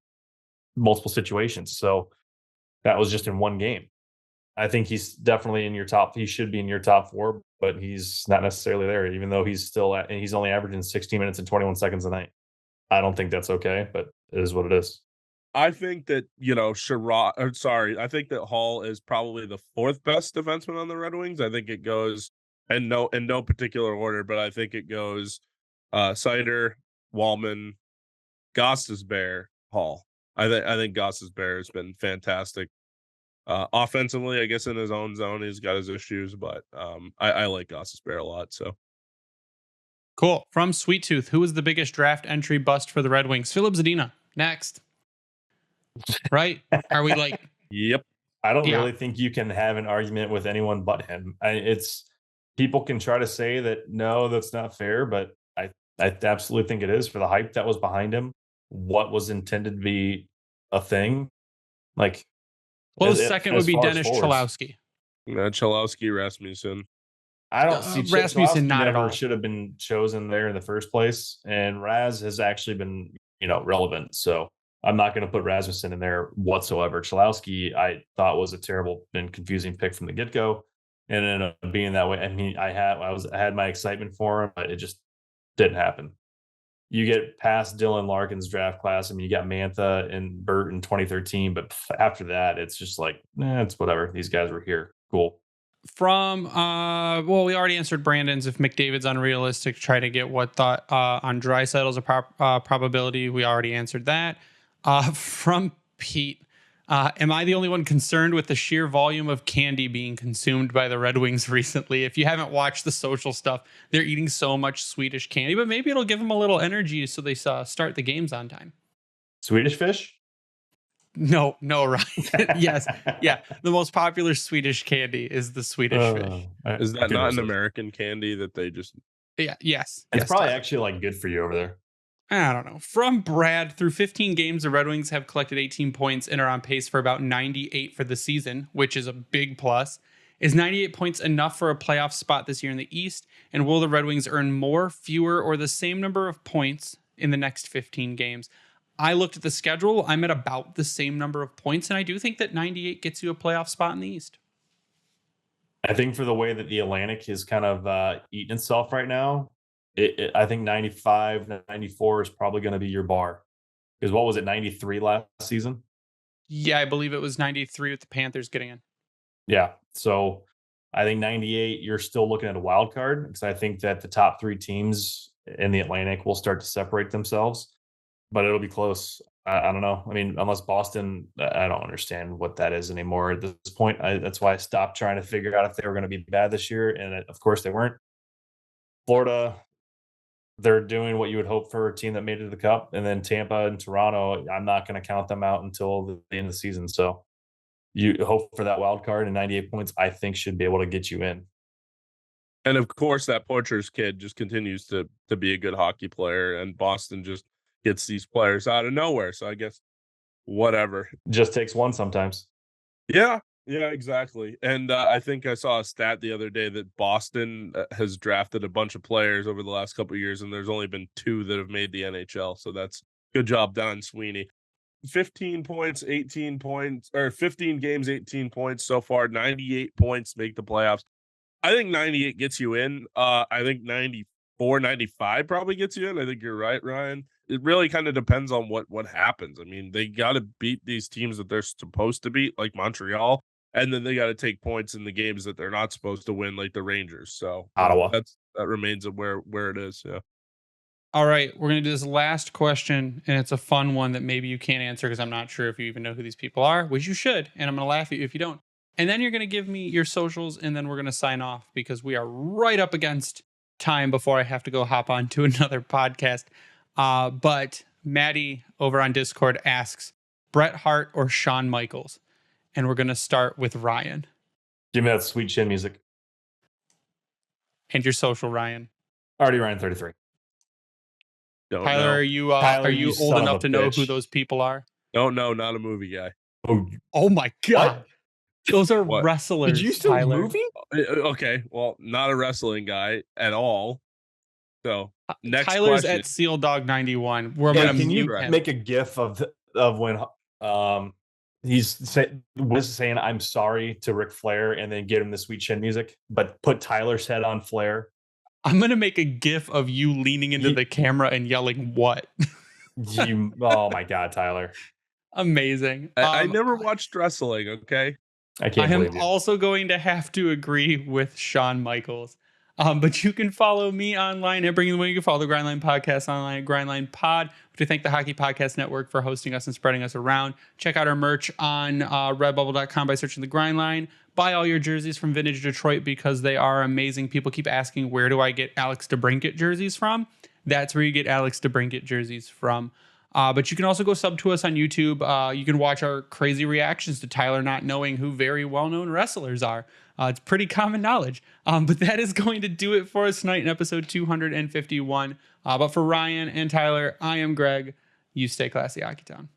C: multiple situations. So that was just in one game. I think he's definitely in your top. He should be in your top 4, but he's not necessarily there, even though he's only averaging 16 minutes and 21 seconds a night. I don't think that's okay, but it is what it is.
B: I think that, I think that Hall is probably the 4th best defenseman on the Red Wings. I think it goes in no particular order, but I think it goes Seider, Walman, Gostisbehere, Hall. I think Gostisbehere has been fantastic. Offensively, I guess in his own zone, he's got his issues, but I like Gostisbehere a lot. So
A: cool. From Sweet Tooth, who was the biggest draft entry bust for the Red Wings? Filip Zadina. Next. Right? Are we like?
B: Yep.
C: I don't really think you can have an argument with anyone but him. It's people can try to say that no, that's not fair, but I absolutely think it is for the hype that was behind him. What was intended to be a thing, like.
A: Well, second would be Dennis Cholowski.
B: Cholowski, Rasmussen.
C: I don't see
A: Rasmussen not
C: never
A: at all.
C: should have been chosen there in the first place, and Raz has actually been relevant. So I'm not going to put Rasmussen in there whatsoever. Cholowski, I thought was a terrible and confusing pick from the get go, and ended up being that way. I mean, I had my excitement for him, but it just didn't happen. You get past Dylan Larkin's draft class. I mean, you got Mantha and Burt in 2013, but after that, it's just like, it's whatever. These guys were here. Cool.
A: From, we already answered Brandon's. If McDavid's unrealistic, try to get what thought on Draisaitl's a probability. We already answered that. From Pete, am I the only one concerned with the sheer volume of candy being consumed by the Red Wings recently? If you haven't watched the social stuff, they're eating so much Swedish candy, but maybe it'll give them a little energy so they start the games on time.
C: Swedish fish?
A: No, Ryan. Yes. Yeah. The most popular Swedish candy is the Swedish fish.
B: Is that not an American candy that they just...
A: Yeah. Yes.
C: It's probably actually like good for you over there.
A: I don't know. From Brad, through 15 games, the Red Wings have collected 18 points and are on pace for about 98 for the season, which is a big plus. Is 98 points enough for a playoff spot this year in the East? And will the Red Wings earn more, fewer, or the same number of points in the next 15 games? I looked at the schedule. I'm at about the same number of points, and I do think that 98 gets you a playoff spot in the East.
C: I think for the way that the Atlantic is kind of eating itself right now, I think 95, 94 is probably going to be your bar. Because what was it, 93 last season?
A: Yeah, I believe it was 93 with the Panthers getting in.
C: Yeah. So I think 98, you're still looking at a wild card because I think that the top 3 teams in the Atlantic will start to separate themselves, but it'll be close. I don't know. I mean, unless Boston, I don't understand what that is anymore at this point. That's why I stopped trying to figure out if they were going to be bad this year. And of course they weren't. Florida, they're doing what you would hope for a team that made it to the Cup. And then Tampa and Toronto, I'm not going to count them out until the end of the season. So you hope for that wild card, and 98 points, I think, should be able to get you in.
B: And of course, that Poitras kid just continues to be a good hockey player, and Boston just gets these players out of nowhere. So I guess whatever.
C: Just takes one sometimes.
B: Yeah, exactly. And I think I saw a stat the other day that Boston has drafted a bunch of players over the last couple of years, and there's only been 2 that have made the NHL. So that's good job, Don Sweeney. 15 points, 18 points, or 15 games, 18 points so far. 98 points make the playoffs. I think 98 gets you in. I think 94, 95 probably gets you in. I think you're right, Ryan. It really kind of depends on what happens. I mean, they got to beat these teams that they're supposed to beat, like Montreal, and then they got to take points in the games that they're not supposed to win, like the Rangers. So
C: Ottawa.
B: That remains where it is. Yeah.
A: All right, we're going to do this last question, and it's a fun one that maybe you can't answer because I'm not sure if you even know who these people are, which you should, and I'm going to laugh at you if you don't. And then you're going to give me your socials, and then we're going to sign off because we are right up against time before I have to go hop on to another podcast. But Maddie over on Discord asks, Bret Hart or Shawn Michaels? And we're going to start with Ryan.
C: Give me that sweet chin music.
A: And your social, Ryan.
C: Already Ryan 33.
B: Don't
A: Tyler,
B: know.
A: are you
C: Tyler,
A: are
C: you
A: you
C: son
A: old
C: of
A: enough
C: a
A: to know who
C: bitch.
A: those people are?
B: Don't know. Not a movie guy.
C: Oh,
A: Oh my god. Those are
B: What?
A: wrestlers.
C: did you say
A: Tyler.
C: movie?
B: Okay. Well, not a wrestling guy at all. So next
A: Tyler's
B: question.
A: at Seal Dog 91. We're
C: Yeah,
A: gonna
C: can you
A: mute him.
C: make a GIF of when was saying I'm sorry to Ric Flair and then get him the sweet chin music, but put Tyler's head on Flair.
A: I'm gonna make a GIF of you leaning into the camera and yelling "What?"
C: Oh my god, Tyler!
A: Amazing.
B: I never watched wrestling. Okay.
C: I can't
A: I am
C: believe you.
A: also going to have to agree with Shawn Michaels. But you can follow me online at Bringing the Win. You can follow the Grindline Podcast online at Grindline Pod. We thank the Hockey Podcast Network for hosting us and spreading us around. Check out our merch on redbubble.com by searching the Grindline. Buy all your jerseys from Vintage Detroit because they are amazing. People keep asking, where do I get Alex DeBrincat jerseys from? That's where you get Alex DeBrincat jerseys from. But you can also go sub to us on YouTube. You can watch our crazy reactions to Tyler not knowing who very well-known wrestlers are. It's pretty common knowledge. But that is going to do it for us tonight in episode 251. But for Ryan and Tyler, I am Greg. You stay classy, Hockey Town.